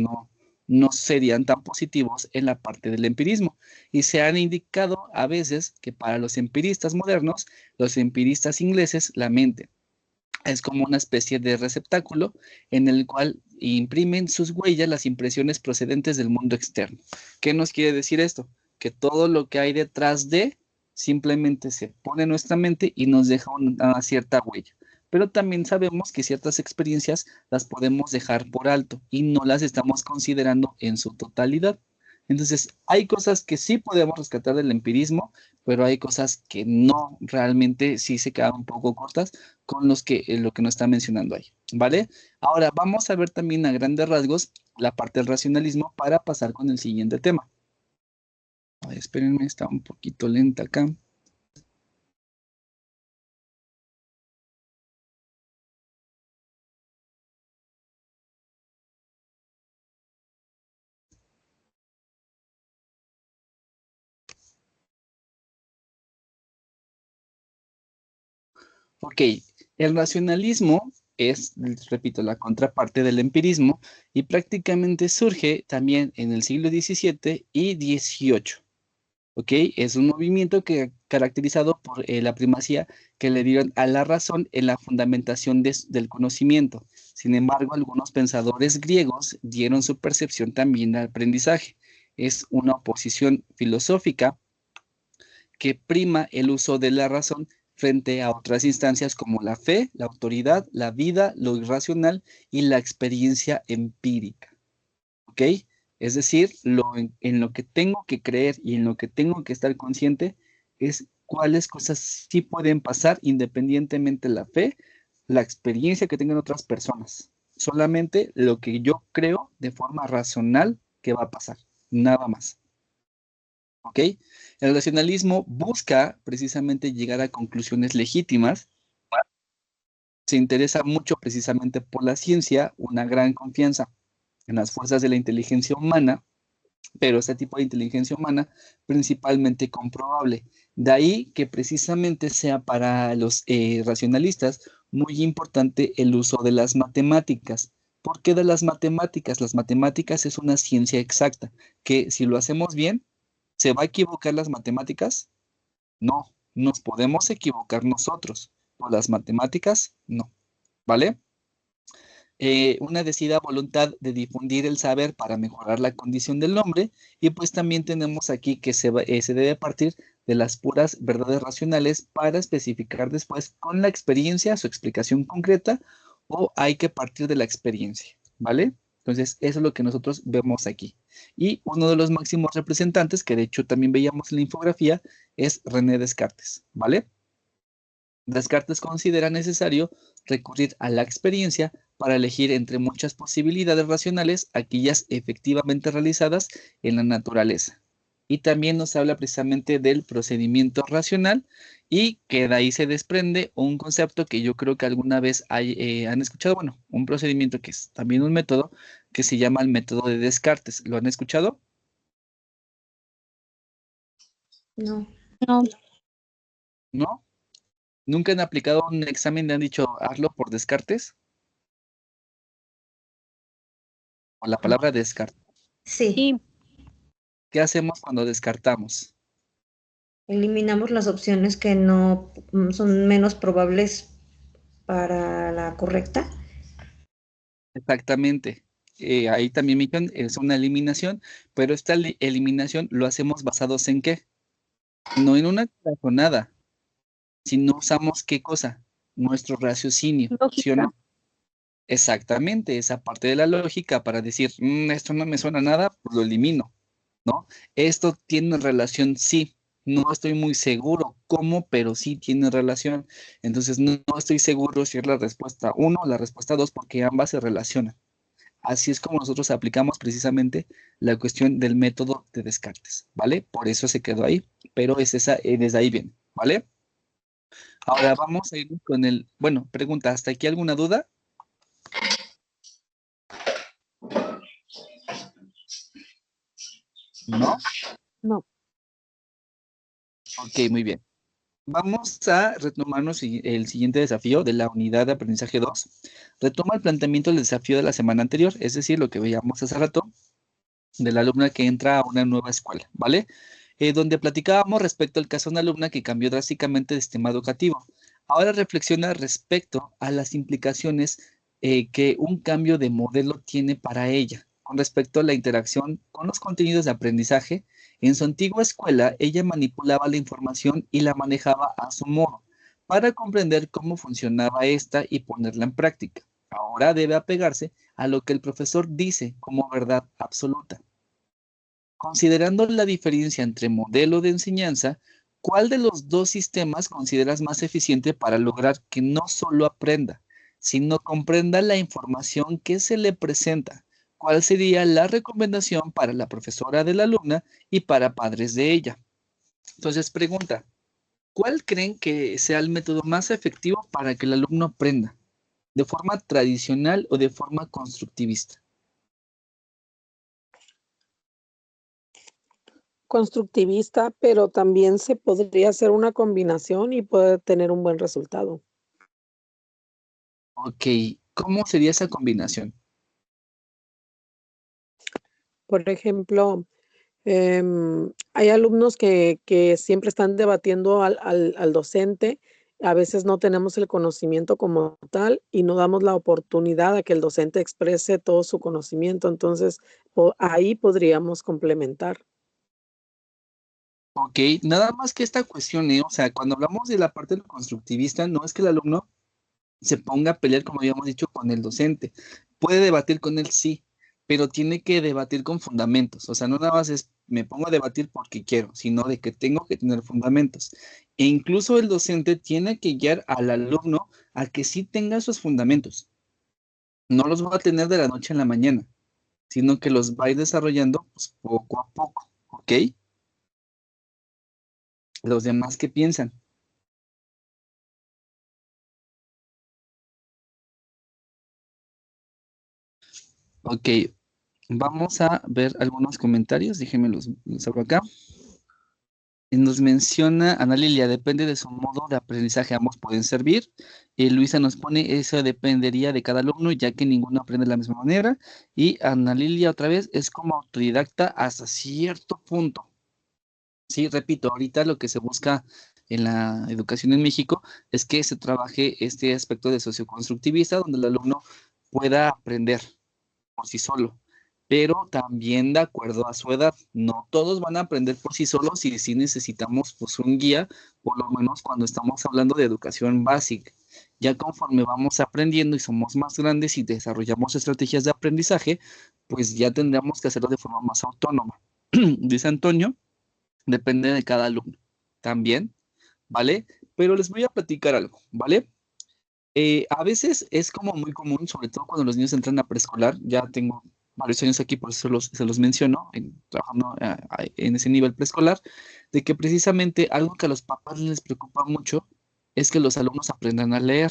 no serían tan positivos en la parte del empirismo. Y se han indicado a veces que para los empiristas modernos, los empiristas ingleses, la mente es como una especie de receptáculo en el cual imprimen sus huellas las impresiones procedentes del mundo externo. ¿Qué nos quiere decir esto? Que todo lo que hay detrás de simplemente se pone en nuestra mente y nos deja una cierta huella. Pero también sabemos que ciertas experiencias las podemos dejar por alto y no las estamos considerando en su totalidad. Entonces, hay cosas que sí podemos rescatar del empirismo, pero hay cosas que no, realmente sí se quedan un poco cortas con lo que nos está mencionando ahí, ¿vale? Ahora, vamos a ver también a grandes rasgos la parte del racionalismo para pasar con el siguiente tema. A ver, espérenme, está un poquito lenta acá. Ok, el racionalismo es, repito, la contraparte del empirismo y prácticamente surge también en el siglo XVII y XVIII. ¿Ok? Es un movimiento que caracterizado por la primacía que le dieron a la razón en la fundamentación del conocimiento. Sin embargo, algunos pensadores griegos dieron su percepción también al aprendizaje. Es una oposición filosófica que prima el uso de la razón frente a otras instancias como la fe, la autoridad, la vida, lo irracional y la experiencia empírica. ¿Ok? Es decir, en lo que tengo que creer y en lo que tengo que estar consciente es cuáles cosas sí pueden pasar independientemente de la fe, la experiencia que tengan otras personas. Solamente lo que yo creo de forma racional que va a pasar, nada más. ¿Ok? El racionalismo busca precisamente llegar a conclusiones legítimas, se interesa mucho precisamente por la ciencia, una gran confianza en las fuerzas de la inteligencia humana, pero este tipo de inteligencia humana principalmente comprobable. De ahí que precisamente sea para los racionalistas muy importante el uso de las matemáticas. ¿Por qué de las matemáticas? Las matemáticas es una ciencia exacta, que si lo hacemos bien, ¿se va a equivocar las matemáticas? No, nos podemos equivocar nosotros, pero las matemáticas no, ¿vale? Una decidida voluntad de difundir el saber para mejorar la condición del hombre, y pues también tenemos aquí que se debe partir de las puras verdades racionales para especificar después con la experiencia su explicación concreta, o hay que partir de la experiencia, ¿vale? Entonces, eso es lo que nosotros vemos aquí. Y uno de los máximos representantes, que de hecho también veíamos en la infografía, es René Descartes, ¿vale? Descartes considera necesario recurrir a la experiencia para elegir entre muchas posibilidades racionales aquellas efectivamente realizadas en la naturaleza. Y también nos habla precisamente del procedimiento racional, y que de ahí se desprende un concepto que yo creo que alguna vez han escuchado, bueno, un procedimiento que es también un método que se llama el método de Descartes. ¿Lo han escuchado? No. No, ¿No? ¿Nunca han aplicado un examen y han dicho hazlo por Descartes? O la palabra descartar. Sí, y ¿Qué hacemos cuando descartamos? eliminamos las opciones que no son menos probables para la correcta. Exactamente. Ahí también me dijeron, es una eliminación, pero esta eliminación lo hacemos basados en qué? No en una corazonada, sino usamos qué cosa? Nuestro raciocinio, ¿sí o lógica. no? Exactamente, esa parte de la lógica para decir, esto no me suena a nada, pues lo elimino, ¿no? Esto tiene relación, sí. No estoy muy seguro cómo, pero sí tiene relación. Entonces, no estoy seguro si es la respuesta uno o la respuesta 2 porque ambas se relacionan. Así es como nosotros aplicamos precisamente la cuestión del método de Descartes, ¿vale? Por eso se quedó ahí, pero es esa, desde ahí viene, ¿vale? Ahora vamos a ir con bueno, pregunta, ¿hasta aquí alguna duda? ¿No? No. Ok, muy bien. Vamos a retomarnos el siguiente desafío de la unidad de aprendizaje 2. Retoma el planteamiento del desafío de la semana anterior, es decir, lo que veíamos hace rato, de la alumna que entra a una nueva escuela, ¿vale? Donde platicábamos respecto al caso de una alumna que cambió drásticamente de sistema educativo. Ahora reflexiona respecto a las implicaciones que un cambio de modelo tiene para ella con respecto a la interacción con los contenidos de aprendizaje. En su antigua escuela, ella manipulaba la información y la manejaba a su modo para comprender cómo funcionaba esta y ponerla en práctica. Ahora debe apegarse a lo que el profesor dice como verdad absoluta. Considerando la diferencia entre modelo de enseñanza, ¿cuál de los dos sistemas consideras más eficiente para lograr que no solo aprenda, sino comprenda la información que se le presenta? ¿Cuál sería la recomendación para la profesora de la alumna y para padres de ella? Entonces, pregunta, ¿cuál creen que sea el método más efectivo para que el alumno aprenda? ¿De forma tradicional o de forma constructivista? Constructivista, pero también se podría hacer una combinación y puede tener un buen resultado. Ok, ¿cómo sería esa combinación? Por ejemplo, Hay alumnos que siempre están debatiendo al docente. A veces no tenemos el conocimiento como tal y no damos la oportunidad a que el docente exprese todo su conocimiento. Entonces, ahí podríamos complementar. Ok, nada más que esta cuestión, o sea, cuando hablamos de la parte del constructivista, no es que el alumno se ponga a pelear, como habíamos dicho, con el docente. Puede debatir con él, sí, pero tiene que debatir con fundamentos. O sea, no nada más es me pongo a debatir porque quiero, sino de que tengo que tener fundamentos. E incluso el docente tiene que guiar al alumno a que sí tenga esos fundamentos. No los va a tener de la noche a la mañana, sino que los va a ir desarrollando pues, poco a poco, ¿ok? Los demás, ¿qué piensan? Ok, vamos a ver algunos comentarios, déjenme los abro acá. Nos menciona Ana Lilia, depende de su modo de aprendizaje, ambos pueden servir. Luisa nos pone, eso dependería de cada alumno, ya que ninguno aprende de la misma manera. Y Ana Lilia otra vez es como autodidacta hasta cierto punto. Sí, repito, ahorita lo que se busca en la educación en México es que se trabaje este aspecto de socioconstructivista, donde el alumno pueda aprender por sí solo, pero también de acuerdo a su edad. No todos van a aprender por sí solos y sí necesitamos pues un guía, por lo menos cuando estamos hablando de educación básica. Ya conforme vamos aprendiendo y somos más grandes y desarrollamos estrategias de aprendizaje, pues ya tendríamos que hacerlo de forma más autónoma. Dice Antonio, depende de cada alumno. También, ¿vale? Pero les voy a platicar algo, ¿vale? A veces es como muy común, sobre todo cuando los niños entran a preescolar, ya tengo varios años aquí, por eso se los menciono, trabajando en ese nivel preescolar, de que precisamente algo que a los papás les preocupa mucho es que los alumnos aprendan a leer,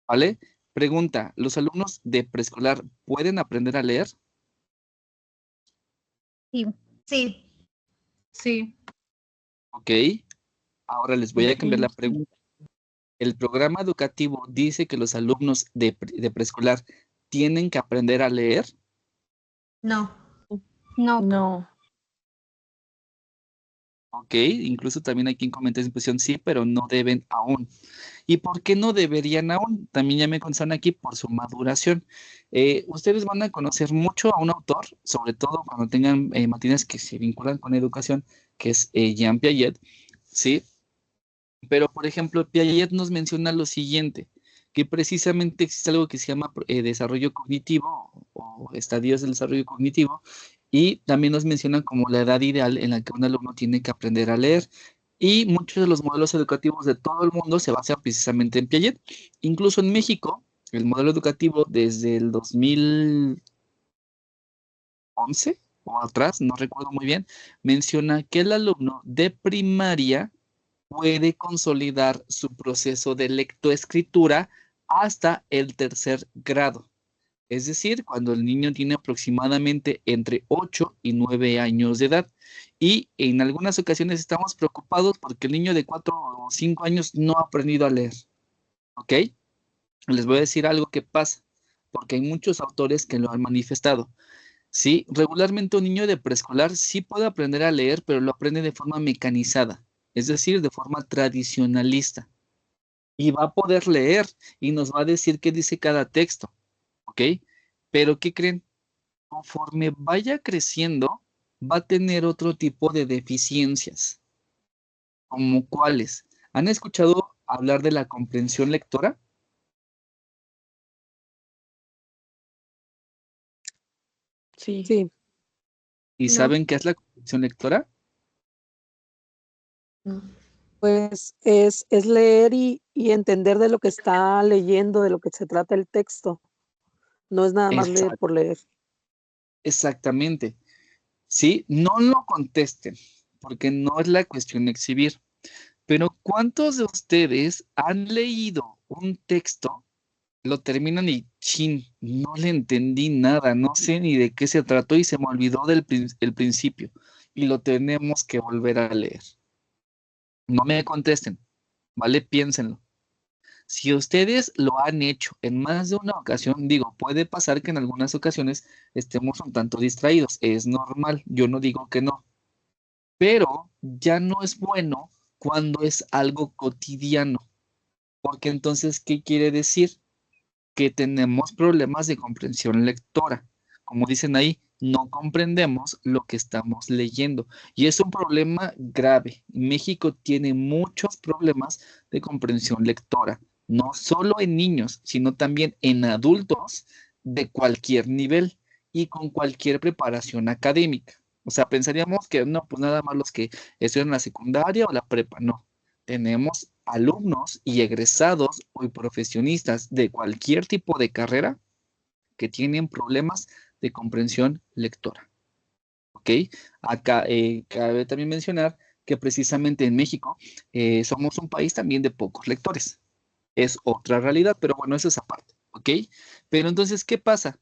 ¿vale? Pregunta, ¿los alumnos de preescolar pueden aprender a leer? Sí. Sí. Sí. Ok, ahora les voy a cambiar la pregunta. ¿El programa educativo dice que los alumnos de preescolar tienen que aprender a leer? No. No. No. Ok, incluso también hay quien comenta esa impresión, sí, pero no deben aún. ¿Y por qué no deberían aún? También ya me contestan aquí por su maduración. Ustedes van a conocer mucho a un autor, sobre todo cuando tengan materias que se vinculan con educación, que es Jean Piaget, ¿sí? Pero, por ejemplo, Piaget nos menciona lo siguiente, que precisamente existe algo que se llama desarrollo cognitivo o estadios del desarrollo cognitivo, y también nos menciona como la edad ideal en la que un alumno tiene que aprender a leer. Y muchos de los modelos educativos de todo el mundo se basan precisamente en Piaget. Incluso en México, el modelo educativo desde el 2011 o atrás, no recuerdo muy bien, menciona que el alumno de primaria puede consolidar su proceso de lectoescritura hasta el tercer grado. Es decir, cuando el niño tiene aproximadamente entre 8 y 9 años de edad. Y en algunas ocasiones estamos preocupados porque el niño de 4 o 5 años no ha aprendido a leer. ¿Ok? Les voy a decir algo que pasa, porque hay muchos autores que lo han manifestado. Sí, regularmente un niño de preescolar sí puede aprender a leer, pero lo aprende de forma mecanizada, es decir, de forma tradicionalista. Y va a poder leer y nos va a decir qué dice cada texto, ¿ok? Pero ¿qué creen? Conforme vaya creciendo, va a tener otro tipo de deficiencias. ¿Como cuáles? ¿Han escuchado hablar de la comprensión lectora? Sí. Sí, ¿Y No. saben qué es la comprensión lectora? No. pues es leer y entender de lo que está leyendo, de lo que se trata el texto. No es nada más leer por leer. Exactamente. Sí, no lo contesten, porque no es la cuestión de exhibir. Pero ¿cuántos de ustedes han leído un texto, lo terminan y chin, no le entendí nada, no sé ni de qué se trató y se me olvidó el principio y lo tenemos que volver a leer? No me contesten, ¿vale? Piénsenlo. Si ustedes lo han hecho en más de una ocasión, digo, puede pasar que en algunas ocasiones estemos un tanto distraídos, es normal, yo no digo que no, pero ya no es bueno cuando es algo cotidiano, porque entonces, ¿qué quiere decir? Que tenemos problemas de comprensión lectora. Como dicen ahí, no comprendemos lo que estamos leyendo. Y es un problema grave. México tiene muchos problemas de comprensión lectora, no solo en niños, sino también en adultos de cualquier nivel y con cualquier preparación académica. O sea, pensaríamos que no, pues nada más los que estudian la secundaria o la prepa, no. Tenemos alumnos y egresados o profesionistas de cualquier tipo de carrera que tienen problemas de comprensión lectora. ¿Ok? Acá cabe también mencionar que precisamente en México somos un país también de pocos lectores. Es otra realidad, pero bueno, eso es aparte. ¿Ok? Pero entonces, ¿qué pasa?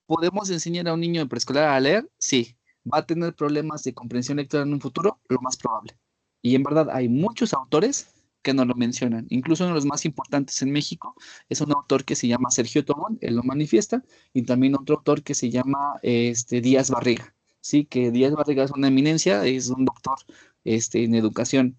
¿Podemos enseñar a un niño de preescolar a leer? Sí. ¿Va a tener problemas de comprensión lectora en un futuro? Lo más probable. Y en verdad hay muchos autores que nos lo mencionan. Incluso uno de los más importantes en México es un autor que se llama Sergio Tobón, él lo manifiesta, y también otro autor que se llama Díaz Barriga. Sí, que Díaz Barriga es una eminencia, es un doctor en educación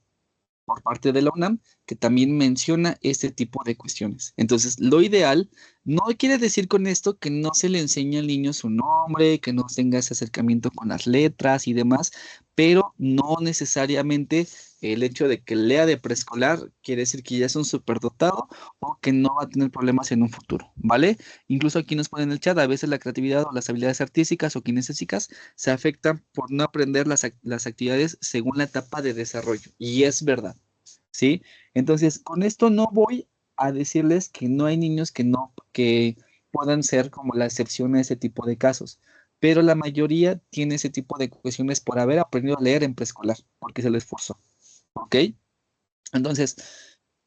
por parte de la UNAM, que también menciona este tipo de cuestiones. Entonces, lo ideal no quiere decir con esto que no se le enseñe al niño su nombre, que no tenga ese acercamiento con las letras y demás, pero no necesariamente el hecho de que lea de preescolar quiere decir que ya es un superdotado o que no va a tener problemas en un futuro, ¿vale? Incluso aquí nos ponen en el chat, a veces la creatividad o las habilidades artísticas o kinestésicas se afectan por no aprender las actividades según la etapa de desarrollo. Y es verdad, ¿sí? Entonces, con esto no voy a decirles que no hay niños que puedan ser como la excepción a ese tipo de casos, pero la mayoría tiene ese tipo de cuestiones por haber aprendido a leer en preescolar, porque se les forzó, ¿ok? Entonces,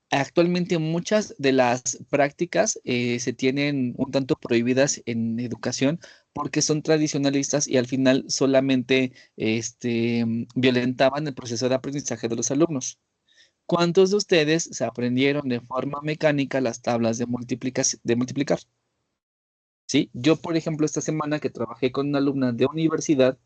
actualmente muchas de las prácticas se tienen un tanto prohibidas en educación porque son tradicionalistas y al final solamente violentaban el proceso de aprendizaje de los alumnos. ¿Cuántos de ustedes se aprendieron de forma mecánica las tablas de multiplicar? ¿Sí? Yo, por ejemplo, esta semana que trabajé con una alumna de universidad,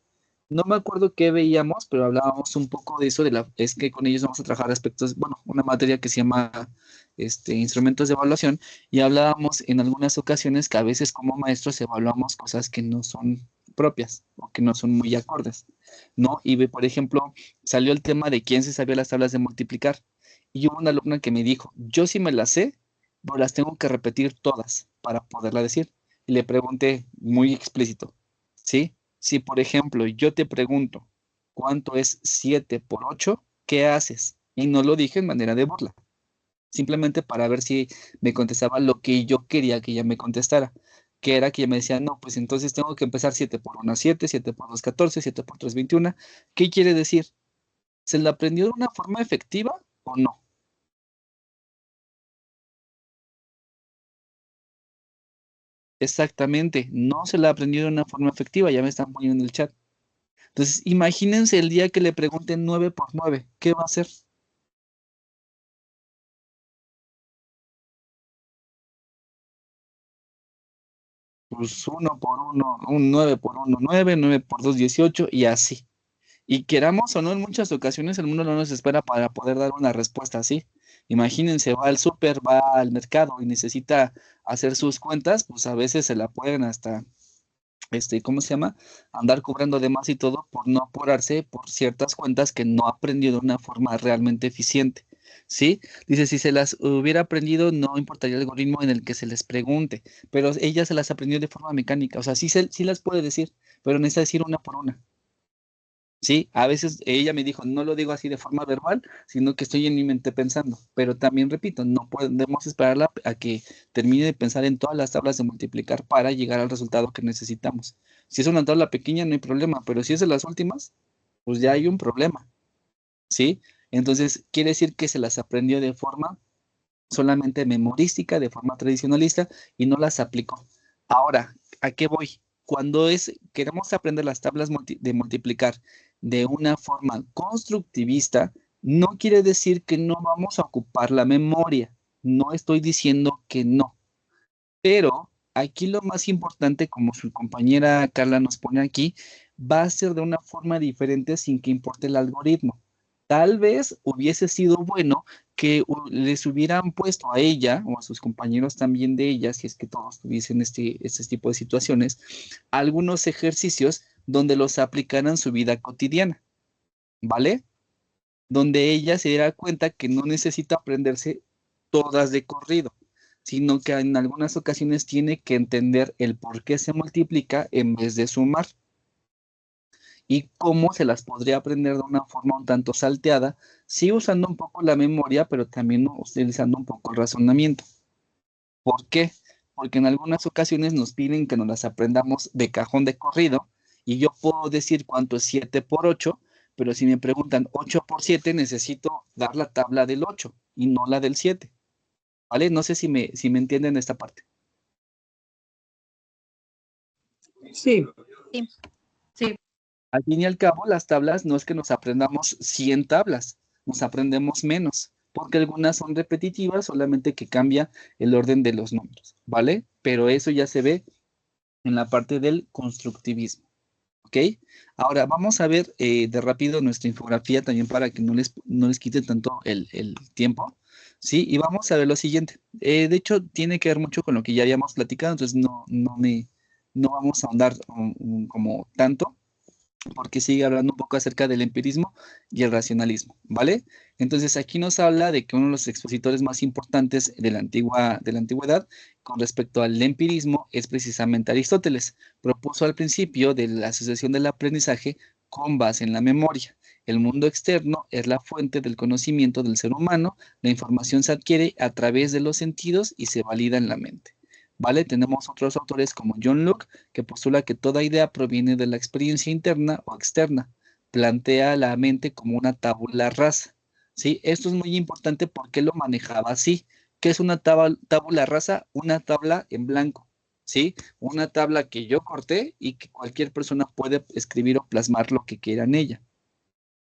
no me acuerdo qué veíamos, pero hablábamos un poco de eso, es que con ellos vamos a trabajar aspectos, bueno, una materia que se llama instrumentos de evaluación, y hablábamos en algunas ocasiones que a veces como maestros evaluamos cosas que no son propias o que no son muy acordes, ¿no? Por ejemplo, salió el tema de quién se sabía las tablas de multiplicar, y hubo una alumna que me dijo, yo sí me las sé, pero las tengo que repetir todas para poderla decir. Y le pregunté muy explícito, ¿sí? Si, por ejemplo, yo te pregunto, ¿cuánto es 7 por 8? ¿Qué haces? Y no lo dije en manera de burla, simplemente para ver si me contestaba lo que yo quería que ella me contestara, que era que ella me decía, no, pues entonces tengo que empezar 7 por 1, 7, 7 por 2, 14, 7 por 3, 21. ¿Qué quiere decir? ¿Se la aprendió de una forma efectiva o no? Exactamente, no se la aprendió de una forma efectiva, ya me están poniendo en el chat. Entonces, imagínense el día que le pregunten 9 por 9, ¿qué va a hacer? Pues 1 por 1, un 9 por 1, 9, 9 por 2, 18 y así. Y queramos o no, en muchas ocasiones el mundo no nos espera para poder dar una respuesta así. Imagínense, va al súper, va al mercado y necesita hacer sus cuentas, pues a veces se la pueden hasta ¿cómo se llama? Andar cobrando de más y todo por no apurarse por ciertas cuentas que no aprendió de una forma realmente eficiente, ¿sí? Dice, si se las hubiera aprendido, no importaría el algoritmo en el que se les pregunte, pero ella se las aprendió de forma mecánica, o sea, sí las puede decir, pero necesita decir una por una. Sí, a veces ella me dijo, no lo digo así de forma verbal, sino que estoy en mi mente pensando. Pero también repito, no podemos esperarla a que termine de pensar en todas las tablas de multiplicar para llegar al resultado que necesitamos. Si es una tabla pequeña, no hay problema, pero si es de las últimas, pues ya hay un problema, ¿sí? Entonces, quiere decir que se las aprendió de forma solamente memorística, de forma tradicionalista, y no las aplicó. Ahora, ¿a qué voy? Cuando queremos aprender las tablas de multiplicar de una forma constructivista, no quiere decir que no vamos a ocupar la memoria. no estoy diciendo que no, pero aquí lo más importante, como su compañera Carla nos pone aquí, va a ser de una forma diferente sin que importe el algoritmo. Tal vez hubiese sido bueno que les hubieran puesto a ella o a sus compañeros también de ella, si es que todos tuviesen este tipo de situaciones, algunos ejercicios donde los aplicaran en su vida cotidiana, ¿vale? Donde ella se diera cuenta que no necesita aprenderse todas de corrido, sino que en algunas ocasiones tiene que entender el por qué se multiplica en vez de sumar y cómo se las podría aprender de una forma un tanto salteada, sí usando un poco la memoria, pero también utilizando un poco el razonamiento. ¿Por qué? Porque en algunas ocasiones nos piden que nos las aprendamos de cajón de corrido y yo puedo decir cuánto es 7 por 8, pero si me preguntan 8 por 7, necesito dar la tabla del 8 y no la del 7. ¿Vale? No sé si me entienden esta parte. Sí, Sí, sí, Al fin y al cabo, las tablas no es que nos aprendamos 100 tablas, nos aprendemos menos, porque algunas son repetitivas, solamente que cambia el orden de los números, ¿vale? Pero eso ya se ve en la parte del constructivismo, ¿ok? Ahora vamos a ver de rápido nuestra infografía también para que no les quite tanto el tiempo, ¿sí? Y vamos a ver lo siguiente. De hecho, tiene que ver mucho con lo que ya habíamos platicado, entonces no vamos a ahondar como tanto porque sigue hablando un poco acerca del empirismo y el racionalismo, ¿vale? Entonces aquí nos habla de que uno de los expositores más importantes de la antigüedad con respecto al empirismo es precisamente Aristóteles. Propuso al principio de la asociación del aprendizaje con base en la memoria. El mundo externo es la fuente del conocimiento del ser humano, la información se adquiere a través de los sentidos y se valida en la mente. ¿Vale? Tenemos otros autores como John Locke, que postula que toda idea proviene de la experiencia interna o externa. Plantea la mente como una tabula rasa. ¿Sí? Esto es muy importante porque lo manejaba así. ¿Qué es una tabula rasa? Una tabla en blanco. ¿Sí? Una tabla que yo corté y que cualquier persona puede escribir o plasmar lo que quiera en ella.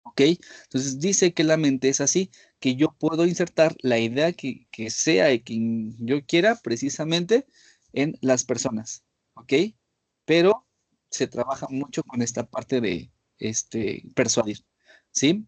¿Ok? Entonces dice que la mente es así, que yo puedo insertar la idea que sea y quien yo quiera precisamente en las personas. ¿Ok? Pero se trabaja mucho con esta parte de persuadir. ¿Sí?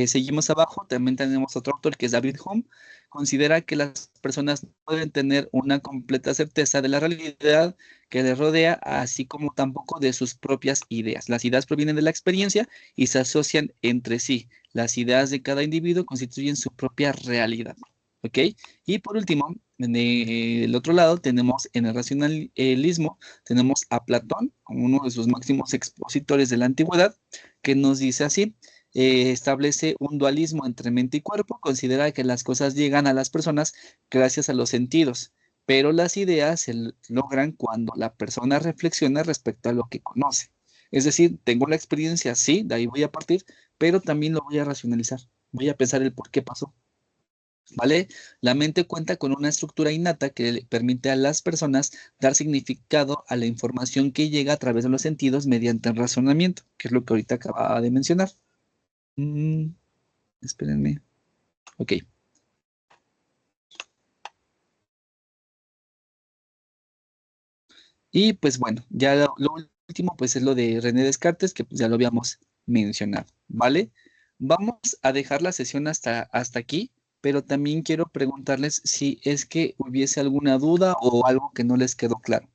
Seguimos abajo, también tenemos otro autor que es David Hume. Considera que las personas no pueden tener una completa certeza de la realidad que les rodea, así como tampoco de sus propias ideas. Las ideas provienen de la experiencia y se asocian entre sí. Las ideas de cada individuo constituyen su propia realidad. ¿Ok? Y por último, del otro lado, tenemos en el racionalismo, tenemos a Platón como uno de sus máximos expositores de la antigüedad, que nos dice así. Establece un dualismo entre mente y cuerpo, considera que las cosas llegan a las personas gracias a los sentidos, pero las ideas se logran cuando la persona reflexiona respecto a lo que conoce. Es decir, tengo la experiencia, sí, de ahí voy a partir, pero también lo voy a racionalizar, voy a pensar el por qué pasó. ¿Vale? La mente cuenta con una estructura innata que le permite a las personas dar significado a la información que llega a través de los sentidos mediante el razonamiento, que es lo que ahorita acababa de mencionar. Espérenme. Ok. Y pues bueno, ya lo último pues es lo de René Descartes, que pues ya lo habíamos mencionado, ¿vale? Vamos a dejar la sesión hasta aquí, pero también quiero preguntarles si es que hubiese alguna duda o algo que no les quedó claro.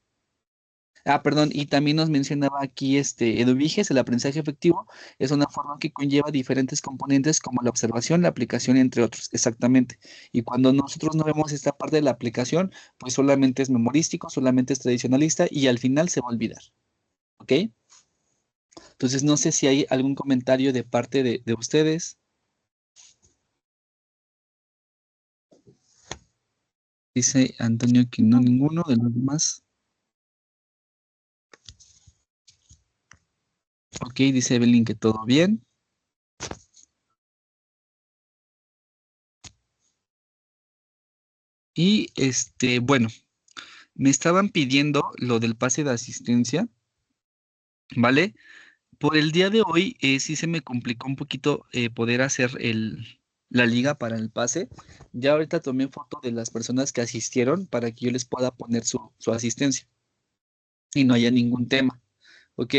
Perdón, y también nos mencionaba aquí Eduviges, el aprendizaje efectivo, es una forma que conlleva diferentes componentes como la observación, la aplicación, entre otros, exactamente. Y cuando nosotros no vemos esta parte de la aplicación, pues solamente es memorístico, solamente es tradicionalista y al final se va a olvidar. ¿Ok? Entonces, no sé si hay algún comentario de parte de ustedes. Dice Antonio que no, ninguno de los demás. Ok, dice Evelyn que todo bien. Y bueno, me estaban pidiendo lo del pase de asistencia, ¿vale? Por el día de hoy sí se me complicó un poquito poder hacer la liga para el pase. Ya ahorita tomé foto de las personas que asistieron para que yo les pueda poner su asistencia y no haya ningún tema, ¿ok?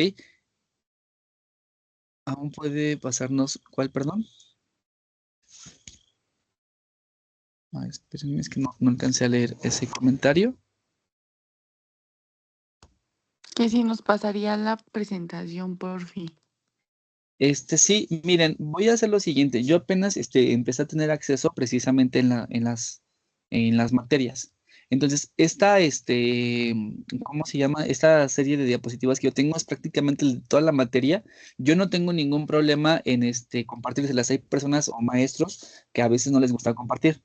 Aún puede pasarnos, ¿cuál, perdón? Espérenme, es que no alcancé a leer ese comentario. Que si nos pasaría la presentación, por fin. Sí, miren, voy a hacer lo siguiente. Yo apenas empecé a tener acceso precisamente en las materias. Entonces, ¿cómo se llama? Esta serie de diapositivas que yo tengo es prácticamente de toda la materia. Yo no tengo ningún problema en compartirlas. Hay personas o maestros que a veces no les gusta compartir.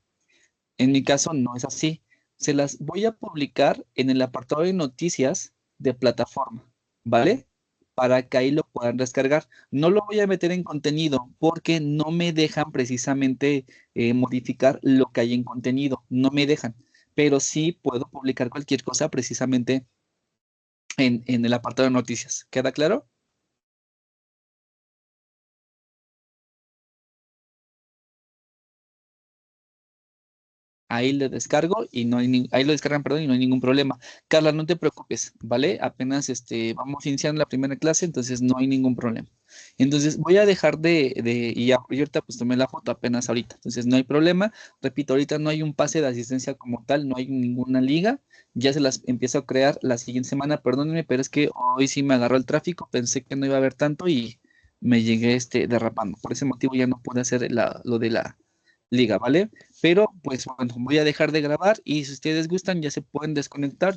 En mi caso no es así. Se las voy a publicar en el apartado de noticias de plataforma, ¿vale? Para que ahí lo puedan descargar. No lo voy a meter en contenido porque no me dejan precisamente modificar lo que hay en contenido. No me dejan. Pero sí puedo publicar cualquier cosa precisamente en el apartado de noticias. ¿Queda claro? Ahí le descargo y ahí lo descargan, perdón, y no hay ningún problema. Carla, no te preocupes, ¿vale? Apenas vamos iniciando la primera clase, entonces no hay ningún problema. Entonces voy a dejar y ahorita pues tomé la foto apenas ahorita, entonces no hay problema. Repito, ahorita no hay un pase de asistencia como tal, no hay ninguna liga. Ya se las empiezo a crear la siguiente semana, perdónenme, pero es que hoy sí me agarró el tráfico, pensé que no iba a haber tanto y me llegué derrapando. Por ese motivo ya no pude hacer lo de la liga, ¿vale? Pero pues bueno, voy a dejar de grabar y si ustedes gustan ya se pueden desconectar.